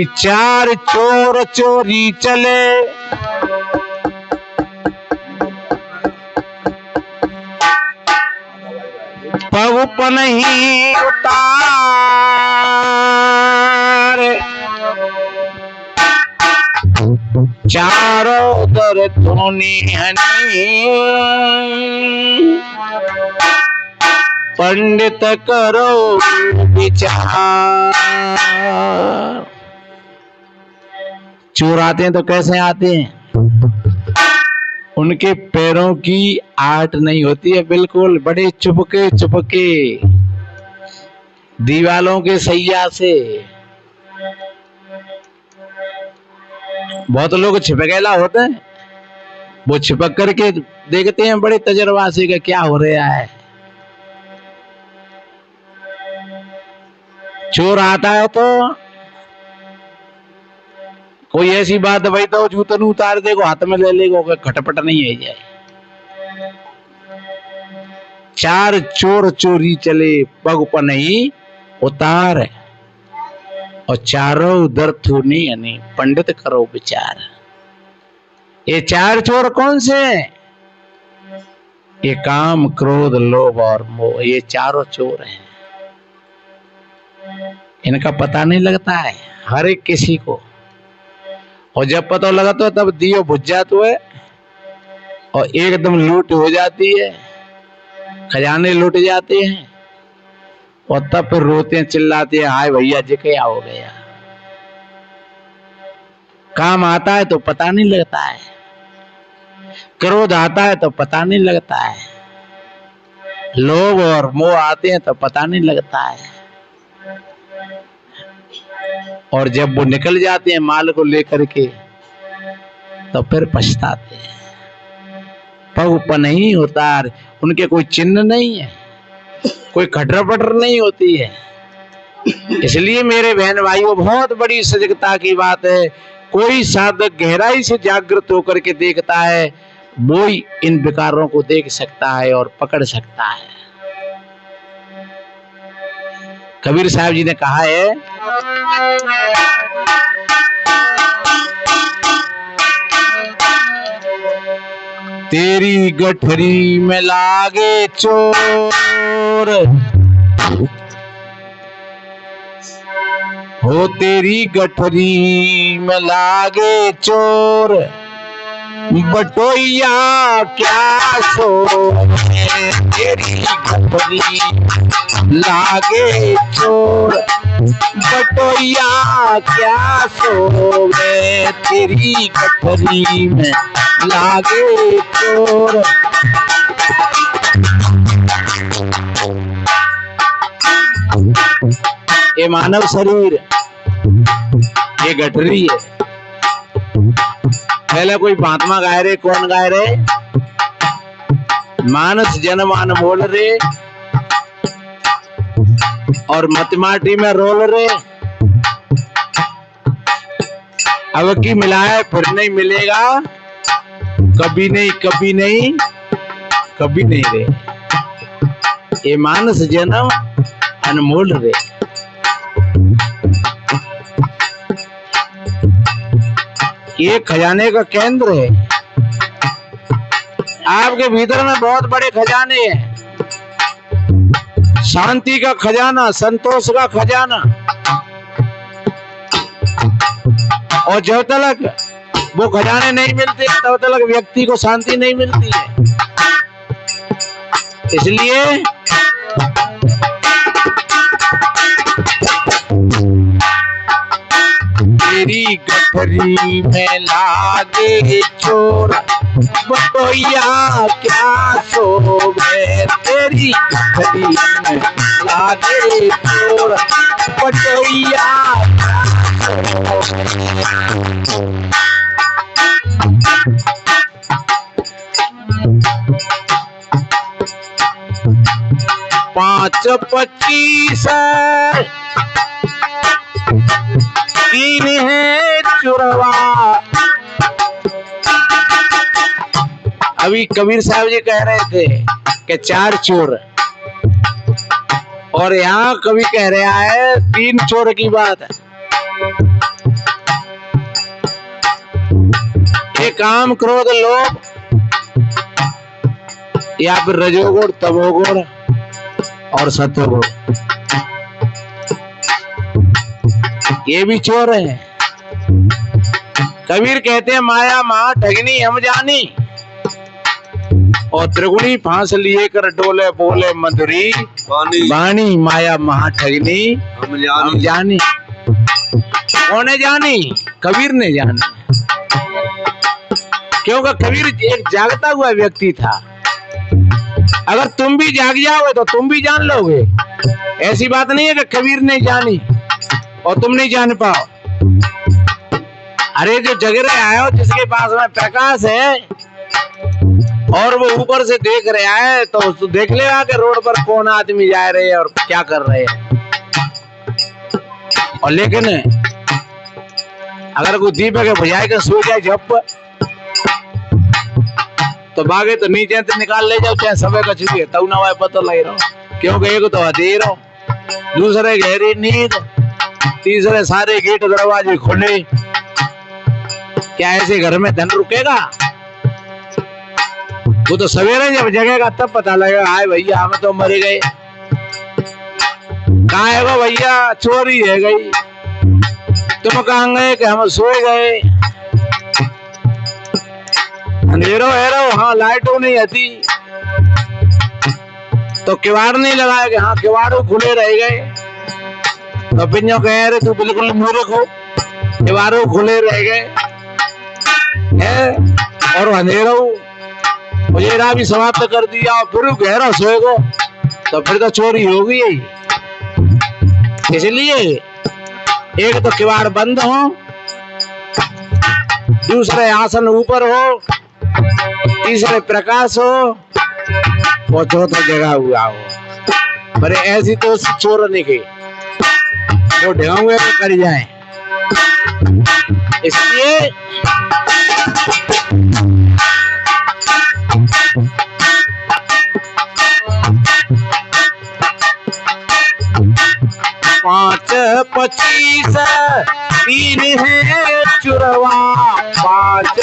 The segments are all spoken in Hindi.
कि चार चोर चोरी चले, पग पनही उतार, चारों दर धोनी हनी, पंडित करो विचार। चोर आते हैं तो कैसे आते हैं? उनके पैरों की आट नहीं होती है बिल्कुल, बड़े चुपके चुपके दीवालों के सैया से। बहुत लोग छिपकेला होते हैं, वो छिपक करके देखते हैं बड़े तजर्बा से कि क्या हो रहा है। चोर आता है तो कोई ऐसी बात भाई तो जूतन उतार देगो, हाथ में ले लेगो, खटपट नहीं है जाए। चार चोर चोरी चले, पग पनही उतार, और चारों उधर थूनी यानी पंडित करो विचार। ये चार चोर कौन से हैं? ये काम क्रोध लोभ और मोह, ये चारों चोर हैं। इनका पता नहीं लगता है हर एक किसी को, और जब पता लगा तो तब दियो बुझ जाते है और एकदम लूट हो जाती है, खजाने लूट जाते हैं, और तब फिर रोते हैं चिल्लाते हैं, हाय भैया जी क्या हो गया। काम आता है तो पता नहीं लगता है, क्रोध आता है तो पता नहीं लगता है, लोभ और मोह आते हैं तो पता नहीं लगता है, और जब वो निकल जाते हैं माल को लेकर के तो फिर पछताते हैं। पग पनही उतार, उनके कोई चिन्ह नहीं है, कोई खटर पटर नहीं होती है। इसलिए मेरे बहन भाइयों बहुत बड़ी सजगता की बात है, कोई साधक गहराई से जागृत होकर के देखता है वो ही इन विकारों को देख सकता है और पकड़ सकता है। कबीर साहब जी ने कहा है, तेरी गठरी में लागे चोर, हो तेरी गठरी में लागे चोर, बटोइया क्या सो, तेरी गठरी लागे चोर, बटोइया क्या सो, तेरी गठरी में लागे चोर। ये मानव शरीर, ये गठरी है। पहले कोई महात्मा गाय रहे, कौन गाय रहे? मानस जन्म अनमोल रे, और मतमाटी में रोल रे, अब की मिलाए फिर नहीं मिलेगा, कभी नहीं कभी नहीं कभी नहीं रे। ये मानस जन्म अनमोल रे। ये खजाने का केंद्र है, आपके भीतर में बहुत बड़े खजाने हैं। शांति का खजाना, संतोष का खजाना, और जब तक वो खजाने नहीं मिलते तब तक व्यक्ति को शांति नहीं मिलती है। इसलिए तेरी गठरी में लागे चोर, बटोइया क्या सोवे, तेरी गठरी में लागे चोर, बटोइया पाँच 25 तीन है चुरवा। अभी कबीर साहब जी कह रहे थे कि 4 चोर, और यहाँ कवि कह रहा है 3 चोर की बात है। काम क्रोध लोभ या फिर रजोगुण तमोगुण और सत्वगुण, ये भी चोर है। कबीर कहते हैं माया महा ठगनी हम जानी, और त्रिगुणी फांस लिए कर डोले बोले मधुरी वाणी, माया महा ठगनी हम जानी। कौन ने जानी? कबीर ने जानी, क्योंकि कबीर एक जागता हुआ व्यक्ति था। अगर तुम भी जाग जाओगे तो तुम भी जान लोगे। ऐसी बात नहीं है कि कबीर ने जानी और तुम नहीं जान पाओ। अरे जो जग रहे आए हो, जिसके पास में प्रकाश है और वो ऊपर से देख रहा है, तो देख लेगा कि रोड पर कौन आदमी जा रहे हैं और क्या कर रहे हैं। और लेकिन अगर कोई दीपक बुझाए के सो जाए झप, तो भागे तो नीचे से निकाल ले जाओ, चाहे सबे का छुपे तब ना वाय पता लग रहा। क्योंकि एक तो अधेरो, दूसरे गहरी नींद, तीसरे सारे गेट दरवाजे खुले। क्या ऐसे घर में धन रुकेगा? वो तो सवेरे जब जगेगा तब पता लगेगा, हाय भैया हम तो मर गए। कहाँ है वो भैया? चोरी है गई। तुम कहाँ गए? कि हम सोए गए। अंधेरो है रो, हाँ लाइटों नहीं आती, तो किवाड़ नहीं लगाए कि हाँ किवाड़ों खुले रह गए। तो पिंजो कह रहे तू बिल्कुल मूर्ख हो, किवाड़ों खुले रह गए है। और अंधेरो उजेरा भी समाप्त कर दिया और फिर गहरा सोएगो, तो फिर तो चोरी होगी ही। इसलिए एक तो किवाड़ बंद हो, दूसरे आसन ऊपर हो, तीसरे प्रकाश हो, वो चौथा जगह हुआ हो। पर ऐसी तो चोर नहीं गई, वो ढेंगे तो कर जाए। इसलिए पांच 25 तीन है चुरवा, 5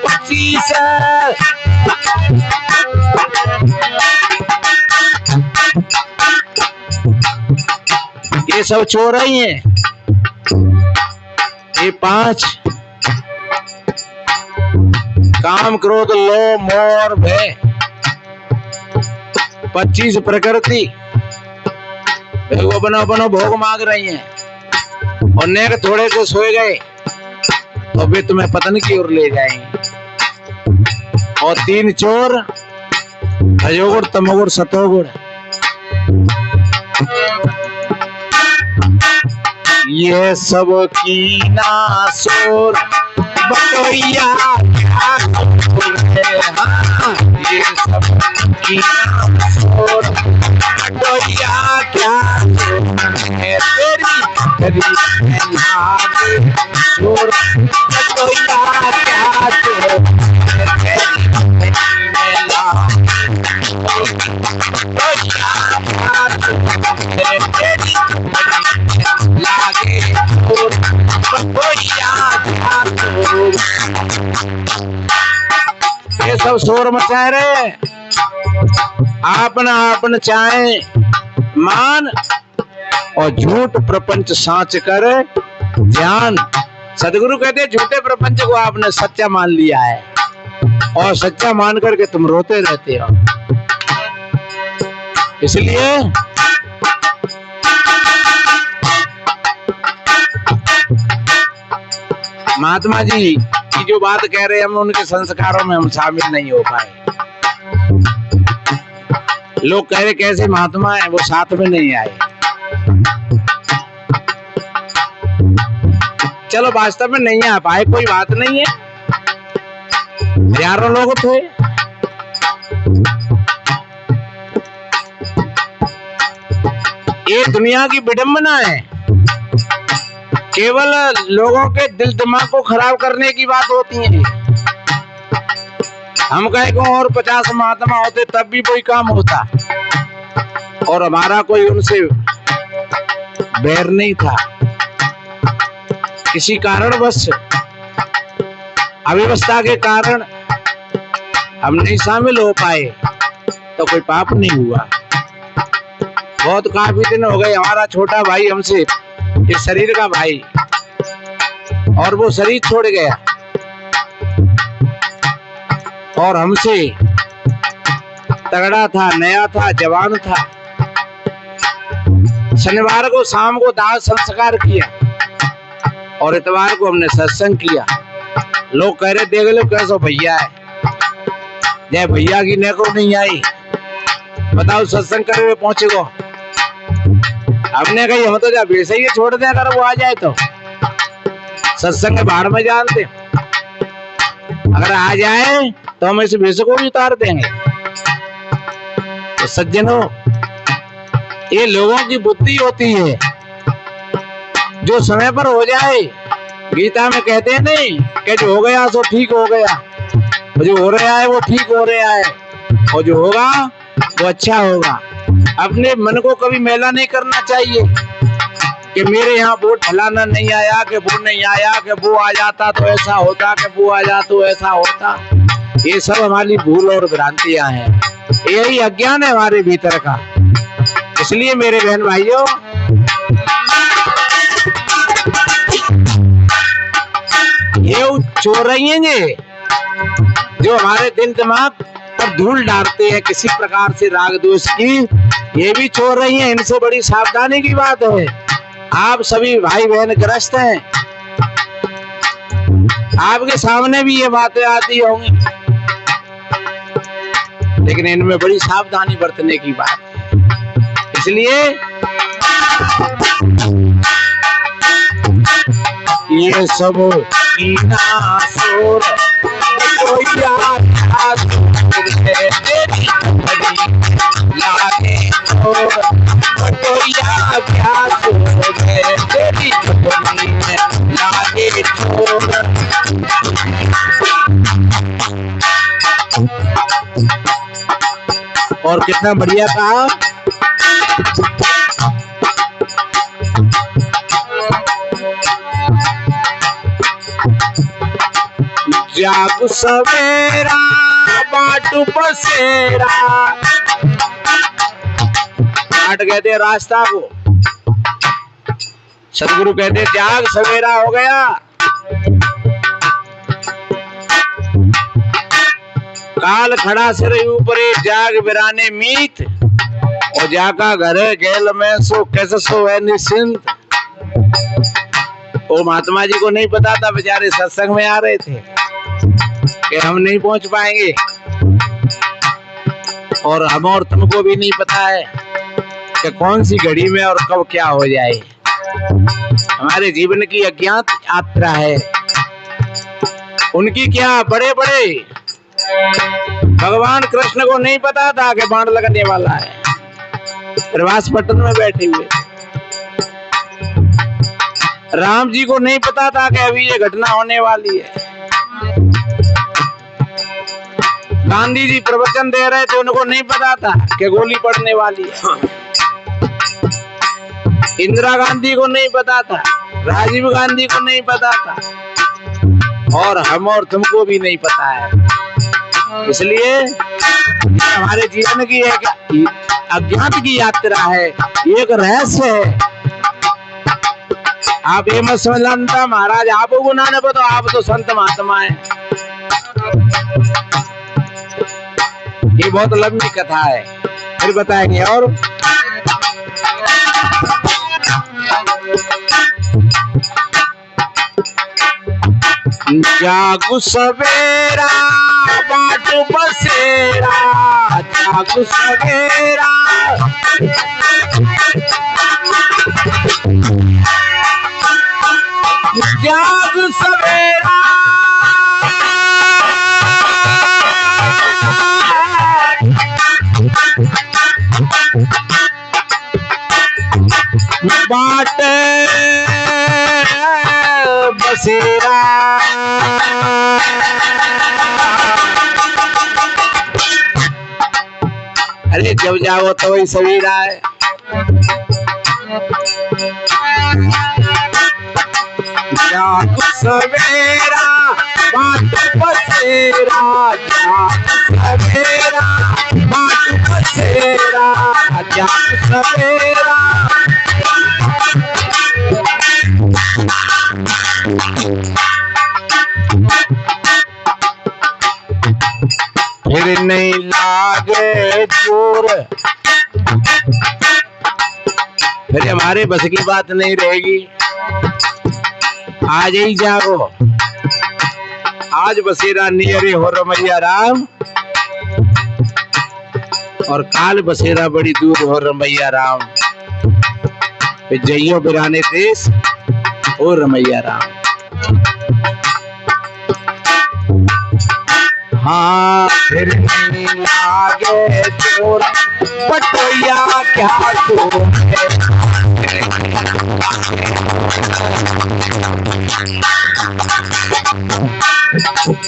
25 ये सब चोर ही हैं। ये 5 काम क्रोध लोभ मोह भय, 25 प्रकृति वो अपना भोग मांग रही हैं। और नेक थोड़े से सोए गए तो वे तुम्हें पतन की ओर ले जाएंगे। और 3 चोर रजोगुण तमोगुण सतोगुण, ये सब की नासोर बटोइया क्या है। हाँ, ये सब की नासोर बटोइया क्या है। तेरी शोर बटोइया क्या ये सब शोर मचा रहे। आपना आपन चाहे मान और झूठ प्रपंच साच कर ध्यान। सदगुरु कहते झूठे प्रपंच को आपने सच्चा मान लिया है और सच्चा मान करके तुम रोते रहते हो। इसलिए महात्मा जी की जो बात कह रहे हैं, हम उनके संस्कारों में हम शामिल नहीं हो पाए। लोग कह रहे कैसे महात्मा है, वो साथ में नहीं आए। चलो वास्तव में नहीं आ पाए, कोई बात नहीं है, हजारों लोग थे। ये दुनिया की विडंबना है, केवल लोगों के दिल दिमाग को खराब करने की बात होती है। हम कहे को और 50 महात्मा होते तब भी कोई काम होता, और हमारा कोई उनसे बैर नहीं था। किसी कारणवश अव्यवस्था के कारण हम नहीं शामिल हो पाए तो कोई पाप नहीं हुआ। बहुत काफी दिन हो गए हमारा छोटा भाई हमसे, ये शरीर का भाई, और वो शरीर छोड़ गया और हमसे तगड़ा था, नया था, जवान था। शनिवार को शाम को दाह संस्कार किया और इतवार को हमने सत्संग किया। लोग कह रहे देख लो कैसो भैया है, जय भैया की neko नहीं आई, बताओ सत्संग करे हुए पहुंचे को। हमने कही हम तो जब वैसे ही छोड़ दें अगर वो आ जाए तो, सत्संग के बाहर में जानते, अगर आ जाए तो हम इस वेश को भी उतार देंगे। तो सज्जनों, ये लोगों की बुद्धि होती है, जो समय पर हो जाए। गीता में कहते हैं नहीं कि जो हो गया सो ठीक हो गया, जो हो रहा है वो ठीक हो रहा है, और जो होगा वो अच्छा होगा। अपने मन को कभी मैला नहीं करना चाहिए कि मेरे यहाँ वो फलाना नहीं आया, कि वो नहीं आया, कि वो आ जाता तो ऐसा होता, कि वो आ जाता तो ऐसा होता। ये सब हमारी भूल और भ्रांतियां हैं, यही अज्ञान है हमारे भीतर का। इसलिए मेरे बहन भाइयों, ये चोर रही हैं जो हमारे दिल दिमाग पर धूल डालते हैं किसी प्रकार से राग द्वेष की, ये भी छोड़ रही हैं। इनसे बड़ी सावधानी की बात है। आप सभी भाई बहन ग्रस्त हैं, आपके सामने भी ये बातें आती होंगी, लेकिन इनमें बड़ी सावधानी बरतने की बात है। इसलिए ये सब कीना शोर कोई लागे शोर, लागे शोर। और कितना बढ़िया कहा, जाग सवेरा बाटू बसेरा। बाट कहते रास्ता को, सदगुरु कहते जाग सवेरा हो गया। काल खड़ा सिर ऊपरे जाग बिराने मीत, और जाका घर गेल में सो कैसे सो है निश्चिंत। वो महात्मा जी को नहीं पता था, बेचारे सत्संग में आ रहे थे कि हम नहीं पहुंच पाएंगे, और हम और तुमको भी नहीं पता है कि कौन सी घड़ी में और कब क्या हो जाए। हमारे जीवन की अज्ञात यात्रा है। उनकी क्या, बड़े बड़े भगवान कृष्ण को नहीं पता था कि बाण लगने वाला है, प्रवास पट्टन में बैठे हुए। राम जी को नहीं पता था कि अभी ये घटना होने वाली है। गांधी जी प्रवचन दे रहे थे, उनको नहीं पता था कि गोली पड़ने वाली है। इंदिरा गांधी को नहीं पता था, राजीव गांधी को नहीं पता था, और हम और तुमको भी नहीं पता है। इसलिए हमारे जीवन की एक अज्ञात की यात्रा है, एक रहस्य है। आप ये मत समझना महाराज आपको गुनाह न बताओ, आप तो संत महात्मा है। ये बहुत लंबी कथा है, फिर बताएंगे। और जागु सवेरा बाट बसेरा, जागु सवेरा जाग सवेरा, बाट बसेरा। अरे जब जाओ तो वही सवेरा है। जाग सवेरा बाटू बसेरा जात सवेरा, बाटू बसेरा जात सवेरा। फिर नहीं लागे जोर, फिर हमारे बस की बात नहीं रहेगी। आज ही जागो, आज बसेरा नियरे हो रमैया राम, और काल बसेरा बड़ी दूर हो रमैया राम। फिर जइयो बिराने देश हो रमैया राम। हाँ फिर नहीं लागे चोर, पटोया क्या चोर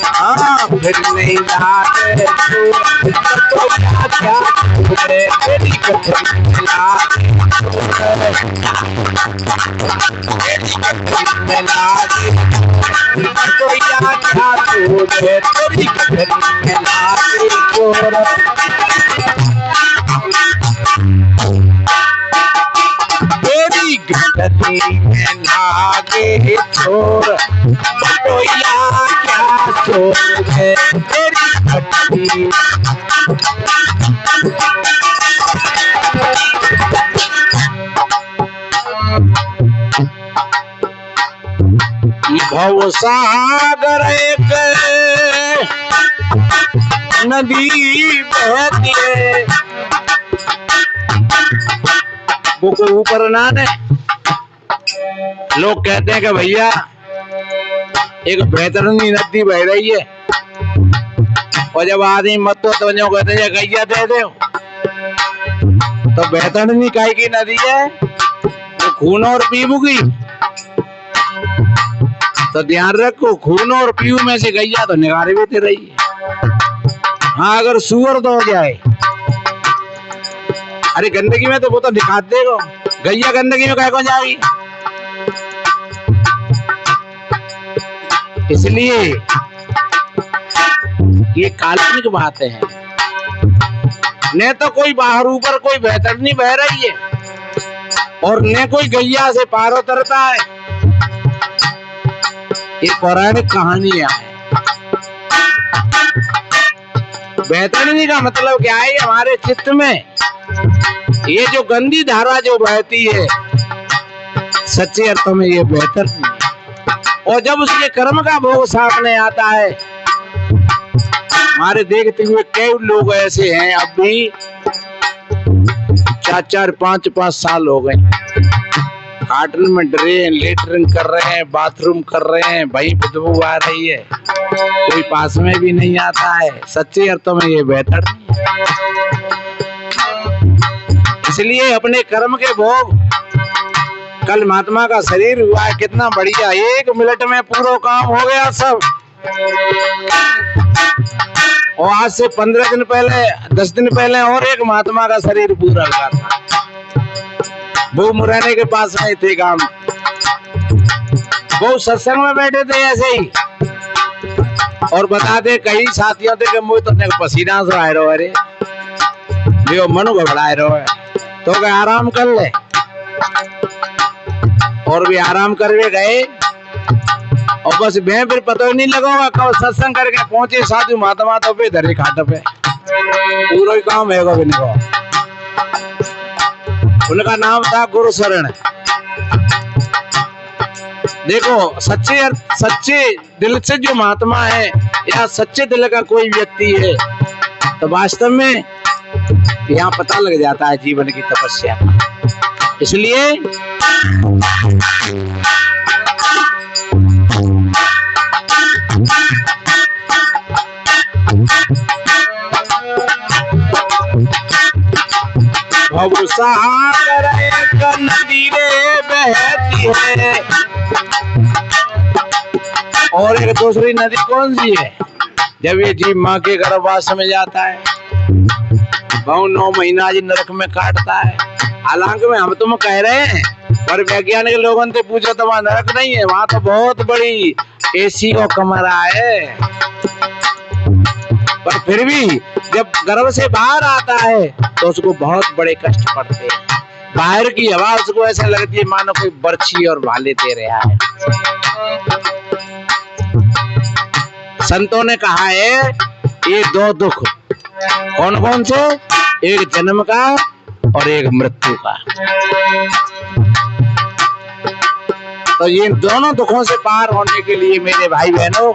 हाँ फिर नहीं लागे चोर, पटोया क्या चोर तेरी कथरी मिला, पटोया क्या चोर तेरी कथरी मिला चोर। तेरी गठरी में लागे चोर, पटोया क्या चोर है तेरी गठरी। भव सागर एक नदी बहती है, वो कोई ऊपर ना दे। लोग कहते हैं कि भैया एक बेहतरीन नदी बह रही है, और जब आदमी मत तो कहते हैं गैया दे दो, तो बेहतरीन काहे की नदी है, तो खून और पीबू की। तो ध्यान रखो, खून और पीऊ में से गैया तो निगारे भी रही है। हाँ अगर सुअर तो हो जाए, अरे गंदगी में तो वो तो दिखा देगा, गैया गंदगी में कह जाएगी। इसलिए ये काल्पनिक बातें हैं, न तो कोई बाहर ऊपर कोई बेहतरीनी बह रही है, और न कोई गैया से पार उतरता है। ये पौराणिक कहानियां है। बेहतरीनी का मतलब क्या है, हमारे चित्त में ये जो गंदी धारा जो बहती है, सच्चे अर्थों में ये बेहतर नहीं है। और जब उसके कर्म का भोग सामने आता है, हमारे देखते हुए कई लोग ऐसे हैं, अब भी 4-4, 5-5 साल हो गए, कार्टन में डरे हैं, लेटरिंग कर रहे हैं, बाथरूम कर रहे हैं, भाई बदबू आ रही है, कोई पास में भी नहीं आता है। सच्चे अर्थों में ये बेहतर नहीं है। इसलिए अपने कर्म के भोग, कल महात्मा का शरीर हुआ है, कितना बढ़िया, 1 मिनट में पूरा काम हो गया सब। और आज से 15 दिन पहले, 10 दिन पहले और एक महात्मा का शरीर पूरा हुआ था, वो मुरैना के पास में थे गांव, वो सत्संग में बैठे थे ऐसे ही, और बताते कई साथियों थे कि मुझे तो पसीना से आए रहो, अरे जो मन घबराए रहो है, तो क्या आराम कर ले। और भी आराम करके गए, और बस मैं फिर पता ही नहीं लगा कब सत्संग करके पहुंचे साधु महात्मा तो पे धरे खाट पे पूरा ही काम है भी नहीं। उनका नाम था गुरु शरण। देखो सच्चे दिल से जो महात्मा है या सच्चे दिल का कोई व्यक्ति है, तो वास्तव में यहाँ पता लग जाता है जीवन की तपस्या का। इसलिए भव सागर एक नदी रे बहती है, और एक दूसरी नदी कौन सी है, जब ये जीव माँ के गर्भवास में जाता है, बहु 9 महीना जी नरक में काटता है। हालांकि में हम तुम कह रहे हैं पर वैज्ञानिक लोगों से पूछो तो वहां नरक नहीं है, वहां तो बहुत बड़ी एसी का कमरा है। पर फिर भी जब गर्भ से बाहर आता है तो उसको बहुत बड़े कष्ट पड़ते हैं। बाहर की हवा उसको ऐसा लगती है मानो कोई बर्छी और भाले दे रहा है। संतों ने कहा है ये दो दुख कौन कौन से, एक जन्म का और एक मृत्यु का। तो ये दोनों दुखों से पार होने के लिए मेरे भाई बहनों,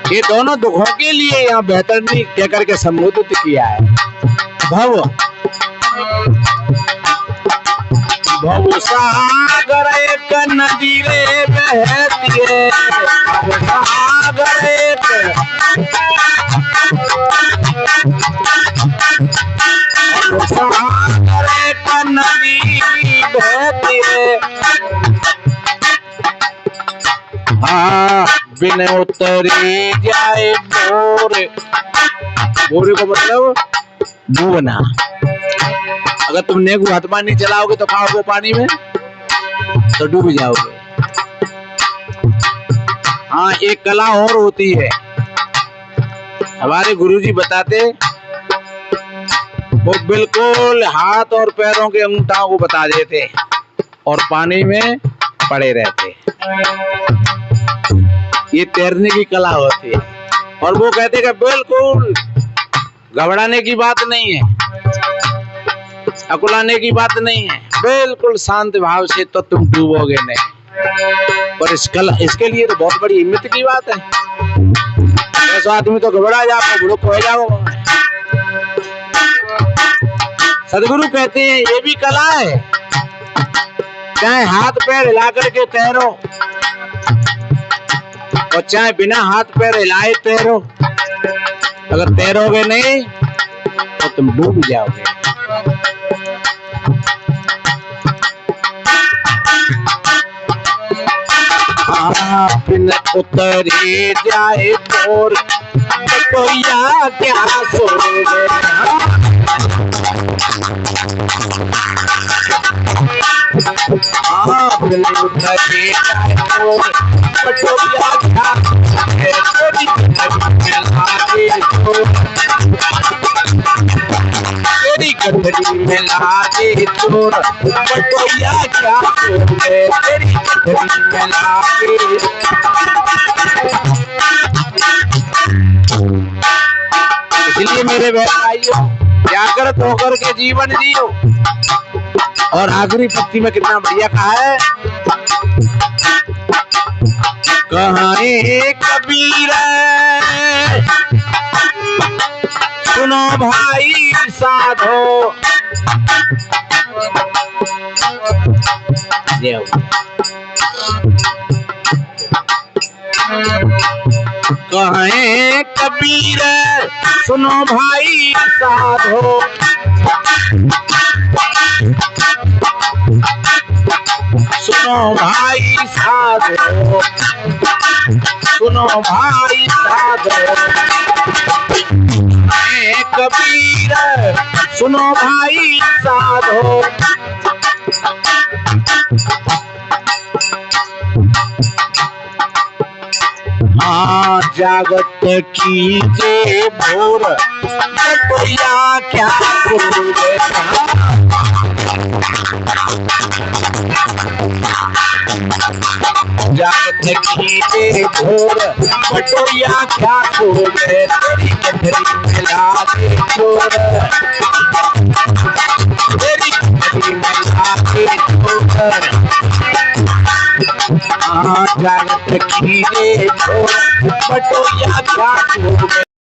ये दोनों दुखों के लिए यहाँ बेहतर नहीं कह करके संबोधित किया है। भव भव सागर एक नदी रे बहती है, सागर एक सागर एक नदी बहती है, हाँ बिन उतरे जाए बोरे। बोरे को मतलब डूबना। अगर तुम नेगू हाथ पानी चलाओगे तो खाओगे पानी में तो डूब जाओगे। हाँ एक कला और होती है, हमारे गुरुजी बताते, वो बिल्कुल हाथ और पैरों के अंगूठाओं को बता देते और पानी में पड़े रहते। ये तैरने की कला होती है। और वो कहते कि बिल्कुल घबराने की बात नहीं है, अकुलाने की बात नहीं है, बिल्कुल शांत भाव से तो तुम डूबोगे नहीं। पर इसके लिए तो बहुत बड़ी हिम्मत की बात है। ऐसा आदमी तो घबरा जाओ, बुड़ुक हो जाओ। सदगुरु कहते हैं ये भी कला है, चाहे हाथ पैर हिला करके तैरो और चाहे बिना हाथ पैर हिलाए तैरो। अगर तैरोगे नहीं तो तुम डूब जाओगे। बिन उतरे जाए बोर तो या क्या सोओगे। बिन उतरे जाए बोर तो या क्या तेरी गठरी में लागे चोर बटोया क्या सोओगे। तेरी गठरी में लागे। इसलिए मेरे भाइयों जागृत होकर के जीवन जियो। और आखिरी पत्ती में कितना बढ़िया कहा है, कहां कबीर सुनो भाई साधो। कहें कबीर सुनो भाई साधो, सुनो भाई साधो, सुनो भाई साधो। कबीर सुनो भाई साधो। हाँ जागत कीजे भोर बटोया क्या सोओगे। जागत कीजे भोर बटोया क्या सोओगे। तेरी गठरी में लागे चोर, तेरी गठरी में लागे चोर। जागत कीजे भोर बटोया क्या सोओगे।